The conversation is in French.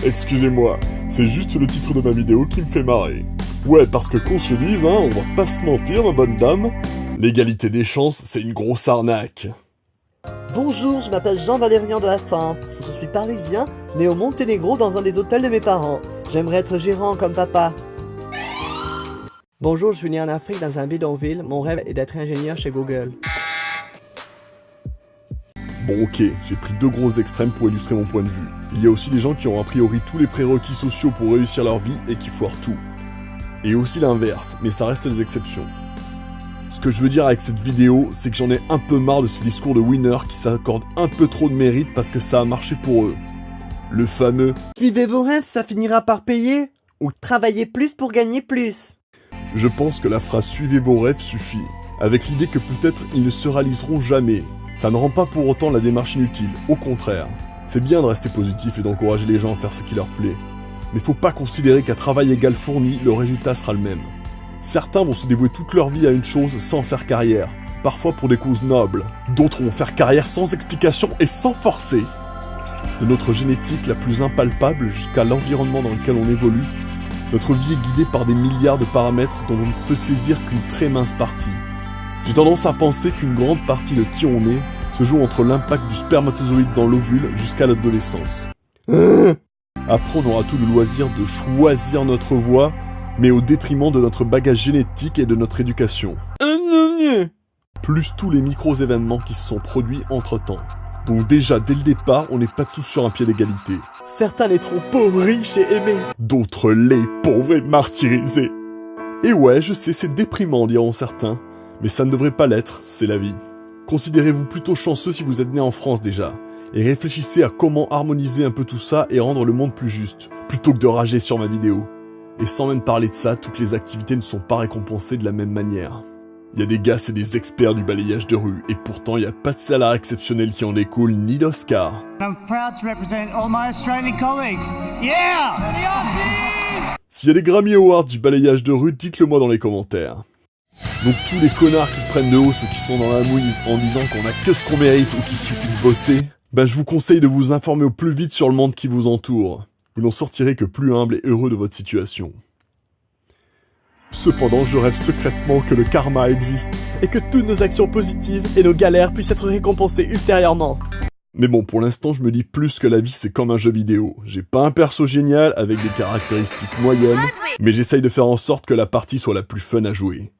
Excusez-moi, c'est juste le titre de ma vidéo qui me fait marrer. Ouais, parce que qu'on se dise, hein, on va pas se mentir, ma bonne dame, l'égalité des chances, c'est une grosse arnaque. Bonjour, je m'appelle Jean Valérian de la Fente. Je suis parisien, né au Monténégro dans un des hôtels de mes parents. J'aimerais être gérant comme papa. Bonjour, je suis né en Afrique dans un bidonville. Mon rêve est d'être ingénieur chez Google. Bon ok, j'ai pris deux gros extrêmes pour illustrer mon point de vue. Il y a aussi des gens qui ont a priori tous les prérequis sociaux pour réussir leur vie et qui foirent tout. Et aussi l'inverse, mais ça reste des exceptions. Ce que je veux dire avec cette vidéo, c'est que j'en ai un peu marre de ces discours de winners qui s'accordent un peu trop de mérite parce que ça a marché pour eux. Le fameux « Suivez vos rêves, ça finira par payer » ou « Travaillez plus pour gagner plus ». Je pense que la phrase « Suivez vos rêves » suffit, avec l'idée que peut-être ils ne se réaliseront jamais. Ça ne rend pas pour autant la démarche inutile, au contraire. C'est bien de rester positif et d'encourager les gens à faire ce qui leur plaît. Mais faut pas considérer qu'à travail égal fourni, le résultat sera le même. Certains vont se dévouer toute leur vie à une chose sans faire carrière, parfois pour des causes nobles. D'autres vont faire carrière sans explication et sans forcer. De notre génétique la plus impalpable jusqu'à l'environnement dans lequel on évolue, notre vie est guidée par des milliards de paramètres dont on ne peut saisir qu'une très mince partie. J'ai tendance à penser qu'une grande partie de qui on est se joue entre l'impact du spermatozoïde dans l'ovule jusqu'à l'adolescence. Après, on aura tout le loisir de choisir notre voie, mais au détriment de notre bagage génétique et de notre éducation. Plus tous les micro-événements qui se sont produits entre-temps. Donc déjà, dès le départ, on n'est pas tous sur un pied d'égalité. Certains naîtront pauvres, riches et aimés. D'autres laids, pauvres et martyrisés. Et ouais, je sais, c'est déprimant, diront certains. Mais ça ne devrait pas l'être, c'est la vie. Considérez-vous plutôt chanceux si vous êtes né en France déjà. Et réfléchissez à comment harmoniser un peu tout ça et rendre le monde plus juste, plutôt que de rager sur ma vidéo. Et sans même parler de ça, toutes les activités ne sont pas récompensées de la même manière. Il y a des gars, c'est des experts du balayage de rue, et pourtant il n'y a pas de salaire exceptionnel qui en découle, ni d'Oscar. I'm proud to represent all my Australian colleagues. Yeah! S'il y a des Grammy Awards du balayage de rue, dites-le moi dans les commentaires. Donc tous les connards qui te prennent de haut, ceux qui sont dans la mouise en disant qu'on a que ce qu'on mérite ou qu'il suffit de bosser, ben je vous conseille de vous informer au plus vite sur le monde qui vous entoure. Vous n'en sortirez que plus humble et heureux de votre situation. Cependant, je rêve secrètement que le karma existe, et que toutes nos actions positives et nos galères puissent être récompensées ultérieurement. Mais bon, pour l'instant, je me dis plus que la vie c'est comme un jeu vidéo. J'ai pas un perso génial avec des caractéristiques moyennes, mais j'essaye de faire en sorte que la partie soit la plus fun à jouer.